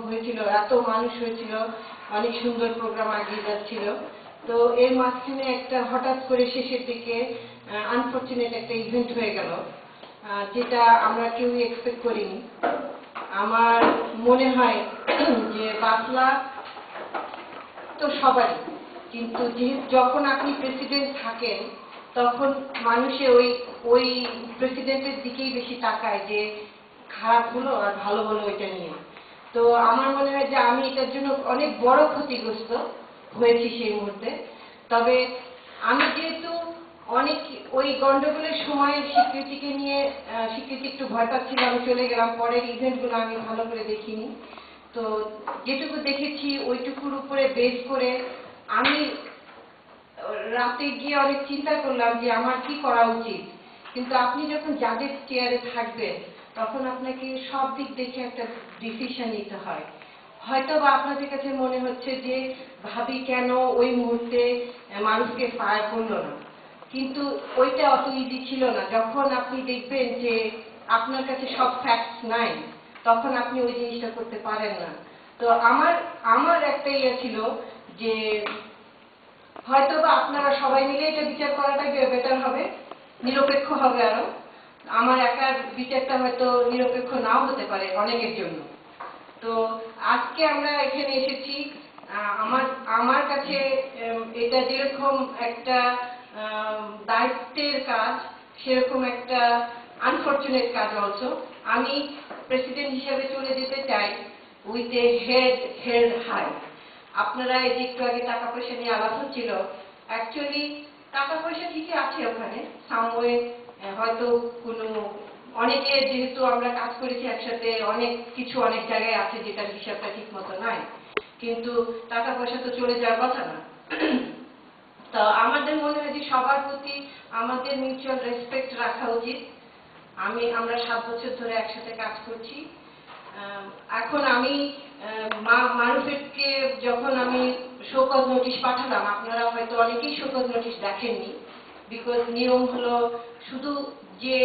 হয়েছিল, এত মানুষ হয়েছিল, অনেক সুন্দর প্রোগ্রাম এগিয়ে যাচ্ছিল। তো এর মাঝখানে একটা হঠাৎ করে শেষের দিকে আনফরচুনেট একটা ইভেন্ট হয়ে গেল, যেটা আমরা কেউই এক্সপেক্ট করিনি। আমার মনে হয় যে বাফলা তো সবারই, কিন্তু যখন আপনি প্রেসিডেন্ট থাকেন তখন মানুষে ওই প্রেসিডেন্টের দিকেই বেশি তাকায়, যে খারাপ হলো আর ভালো হলো ওইটা নিয়ে। তো আমার মনে হয় যে আমি এটার জন্য অনেক বড় ক্ষতিগ্রস্ত হয়েছি সেই মুহূর্তে। তবে আমি যেহেতু অনেক ওই গন্ডগোলের সময় স্বীকৃতিকে নিয়ে স্বীকৃতি একটু ভয় পাচ্ছিল, আমি চলে গেলাম। পরের ইভেন্টগুলো আমি ভালো করে দেখিনি। তো যেটুকু দেখেছি ওইটুকুর উপরে বেস করে আমি রাতে গিয়ে অনেক চিন্তা করলাম যে আমার কি করা উচিত। কিন্তু আপনি যখন যাদের চেয়ারে থাকবেন তখন আপনাকে সব দিক দেখে একটা ডিসিশন নিতে হয়। হয়তো বা আপনাদের কাছে মনে হচ্ছে যে ভাবি কেন ওই মুহূর্তে মানুষকে ফায়ার করলো না, কিন্তু ওইটা অত ইজি ছিল না। যখন আপনি দেখবেন যে আপনার কাছে সব ফ্যাক্টস নাই, তখন আপনি ওই জিনিসটা করতে পারেন না। তো আমার একটা ইয়ে ছিল যে হয়তো বা আপনারা সবাই মিলে এটা বিচার করাটা বেটার হবে, নিরপেক্ষ হবে। আরো আমার একার বিচারটা হয়তো নিরপেক্ষ নাও হতে পারে অনেকের জন্য। তো আজকে আমরা এখানে এসেছি, আমার কাছে এটা যেরকম একটা দায়িত্বের কাজ, সেরকম একটা আনফরচুনেট কাজ অলসো। আমি প্রেসিডেন্ট হিসেবে চলে যেতে চাই with a head held high. আপনারা এই যে একটু আগে টাকা পয়সা নিয়ে আলাপ হচ্ছিল, অ্যাকচুয়ালি টাকা পয়সা ঠিকই আছে ওখানে সামওয়ে, হয়তো কোনো অনেকে, যেহেতু আমরা কাজ করেছি একসাথে, অনেক কিছু অনেক জায়গায় আছে যেটার হিসাবটা ঠিক মতো নাই, কিন্তু টাকা পয়সা তো চলে যাওয়ার কথা না। তো আমাদের মনে হয় যে সবার প্রতি আমাদের মিউচুয়াল রেসপেক্ট রাখা উচিত। আমরা 7 বছর ধরে একসাথে কাজ করছি। এখন আমি মারুফেরকে যখন আমি শোকজ নোটিশ পাঠালাম, আপনারা হয়তো অনেকেই শোকজ নোটিশ দেখেননি, বিকজ নিয়ম হলো শুধু যে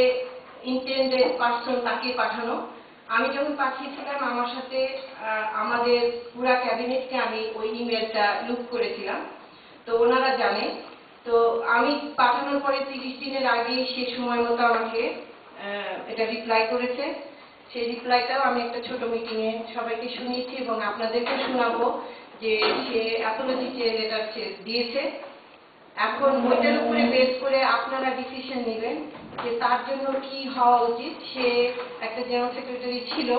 ইন্টেন্ডেড পার্সন তাকে পাঠানো। আমি যখন পাঠিয়েছিলাম, আমার সাথে আমাদের পুরা ক্যাবিনেটকে আমি ওই ইমেলটা লুক করেছিলাম, তো ওনারা জানে। তো আমি পাঠানোর পরে 30 দিনের আগে সে সময় মতো আমাকে এটা রিপ্লাই করেছে। সেই রিপ্লাইটাও আমি একটা ছোট মিটিংয়ে সবাইকে শুনিয়েছি এবং আপনাদেরকে শোনাবো যে সে অ্যাপোলজি চেয়ে লেটার দিয়েছে। এখন ওইটার উপরে বেস করে আপনারা ডিসিশন নেবেন যে তার জন্য কি হওয়া উচিত। সে একটা জেনারেল সেক্রেটারি ছিল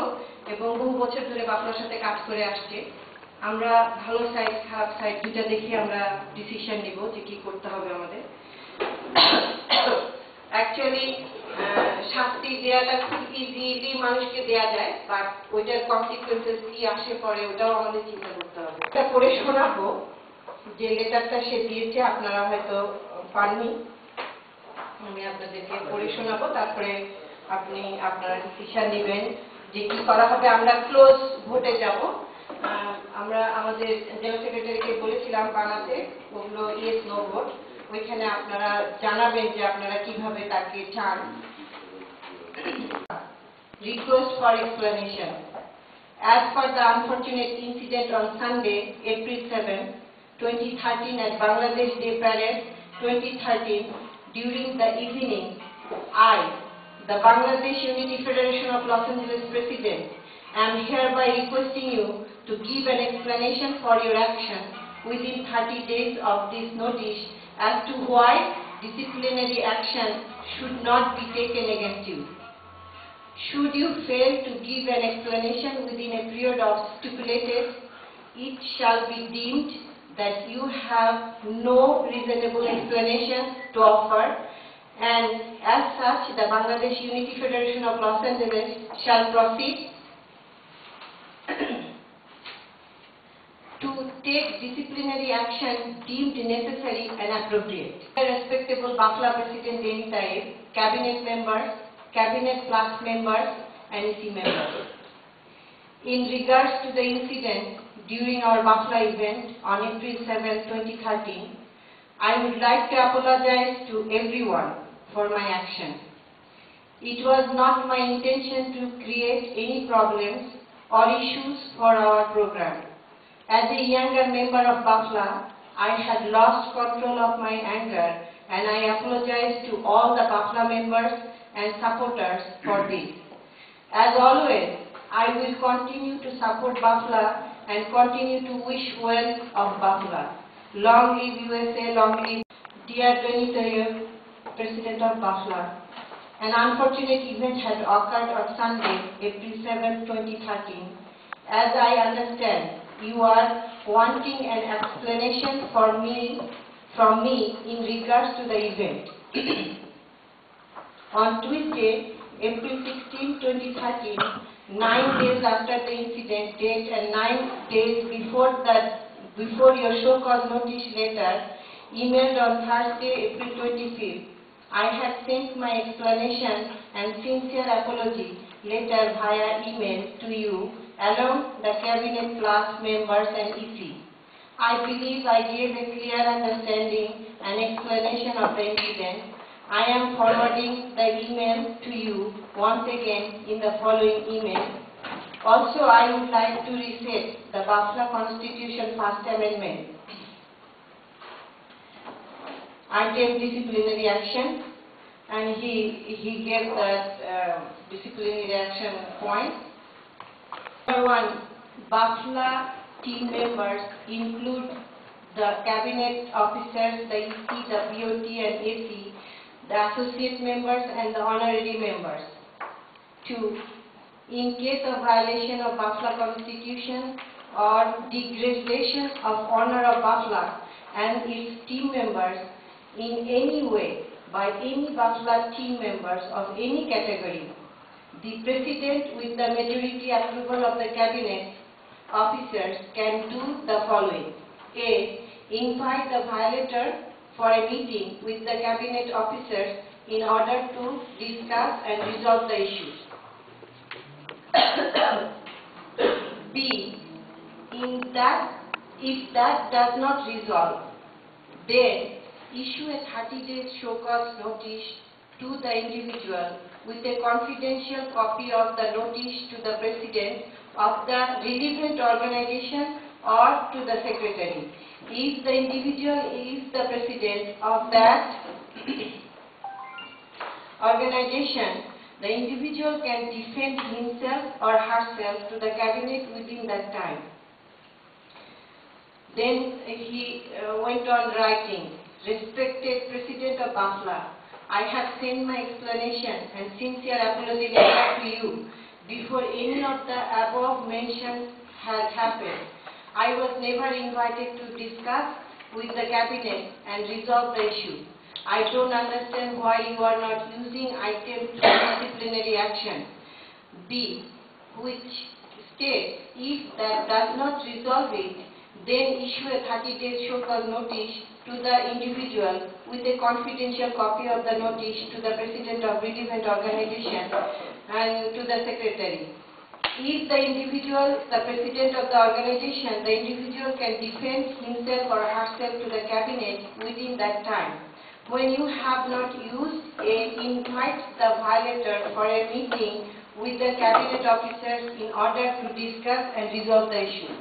এবং বহু বছর ধরে বাফলার সাথে কাজ করে আসছে। আমরা ভালো সাইড খারাপ সাইড দুটা দেখে আমরা ডিসিশন নিব যে কি করতে হবে আমাদের। অ্যাকচুয়ালি শাস্তি দেওয়াটা খুব ইজিলি মানুষকে দেওয়া যায়, বাট ওইটার কনসিকুয়েন্সেস কি আসে পরে ওটাও আমাদের চিন্তা করতে হবে। এটা পড়ে শোনাবো যে লেটারটা সে দিয়েছে, আপনারা হয়তো পাননি। আমি আপনাদেরকে পড়ে শোনাবো, তারপরে আপনারা ডিসিশন নেবেন যে কি করা হবে। আমরা ক্লোজ ভোটে যাব। আমরা আমাদের জেনারেল সেক্রেটারিকে বলেছিলাম বানাতে ওগুলো ইয়েস নো ভোট। ওইখানে আপনারা জানাবেন যে আপনারা কিভাবে তাকে চান। Request for explanation. As per the unfortunate incident on Sunday, April 7, 2013 at Bangladesh Day Parade 2013, during the evening, I, the Bangladesh Unity Federation of Los Angeles President, am hereby requesting you to give an explanation for your action within 30 days of this notice as to why disciplinary action should not be taken against you. Should you fail to give an explanation within a period of stipulated, it shall be deemed that you have no reasonable explanation to offer, and as such, the Bangladesh Unity Federation of Los Angeles shall proceed to take disciplinary action deemed necessary and appropriate. Respectable Bafla President Deni Taib, Cabinet members, Cabinet plus members, and EC members. In regards to the incident during our Bafla event on April 7, 2013, I would like to apologize to everyone for my action. It was not my intention to create any problems or issues for our program. As a younger member of BAFLA, I had lost control of my anger, and I apologize to all the BAFLA members and supporters for this. As always, I will continue to support BAFLA and continue to wish well of BAFLA. Long live USA, long live dear Tony Tayyab, President of BAFLA. An unfortunate event had occurred on Sunday, April 7, 2013. As I understand, you are wanting an explanation from me in regards to the event. On Tuesday, April 16, 2013, 9 days after the incident date and 9 days before your show cause notice letter, emailed on Thursday, April 25th, I had sent my explanation and sincere apology letter via email to you along the Cabinet Plus members and EC. I believe I gave a clear understanding and explanation of the incident. I am forwarding the email to you once again in the following email. Also, I would like to restate the BAFLA Constitution First Amendment. I take disciplinary action, and he gave that disciplinary action point. Number 1, BAFLA team members include the cabinet officers, the EC, the BOT and AC, the associate members and the honorary members. 2. In case of violation of BAFLA Constitution or degradation of honor of BAFLA and its team members in any way by any BAFLA team members of any category, the President with the majority approval of the Cabinet officers can do the following. A. Invite the violator for a meeting with the Cabinet officers in order to discuss and resolve the issues. B. If that does not resolve, then issue a 30-day show cause notice to the individual with a confidential copy of the notice to the President of the relevant organization or to the Secretary. If the individual is the President of that organization, the individual can defend himself or herself to the Cabinet within that time. Then he went on writing, Respected President of BAFLA, I have sent my explanation and sincere apology letter to you before any of the above mentioned had happened. I was never invited to discuss with the Cabinet and resolve the issue. I don't understand why you are not using item 2 disciplinary action. B, which states if that does not resolve it, then issue a 30-day show cause notice to the individual with a confidential copy of the notice to the President of relevant organization and to the Secretary. If the individual, the President of the organization, the individual can defend himself or herself to the Cabinet within that time. When you have not used invite the violator for a meeting with the Cabinet officers in order to discuss and resolve the issue.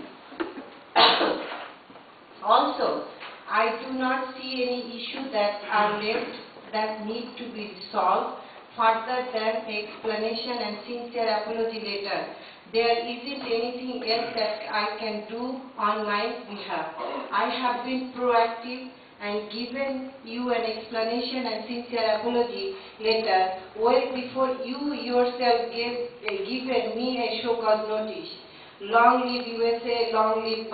Also, I do not see any issue that are left that need to be resolved further than explanation and sincere apology letter. There isn't anything else that I can do on my behalf. I have been proactive and given you an explanation and sincere apology letter well before you yourself given me a show cause notice. Long live USA, long live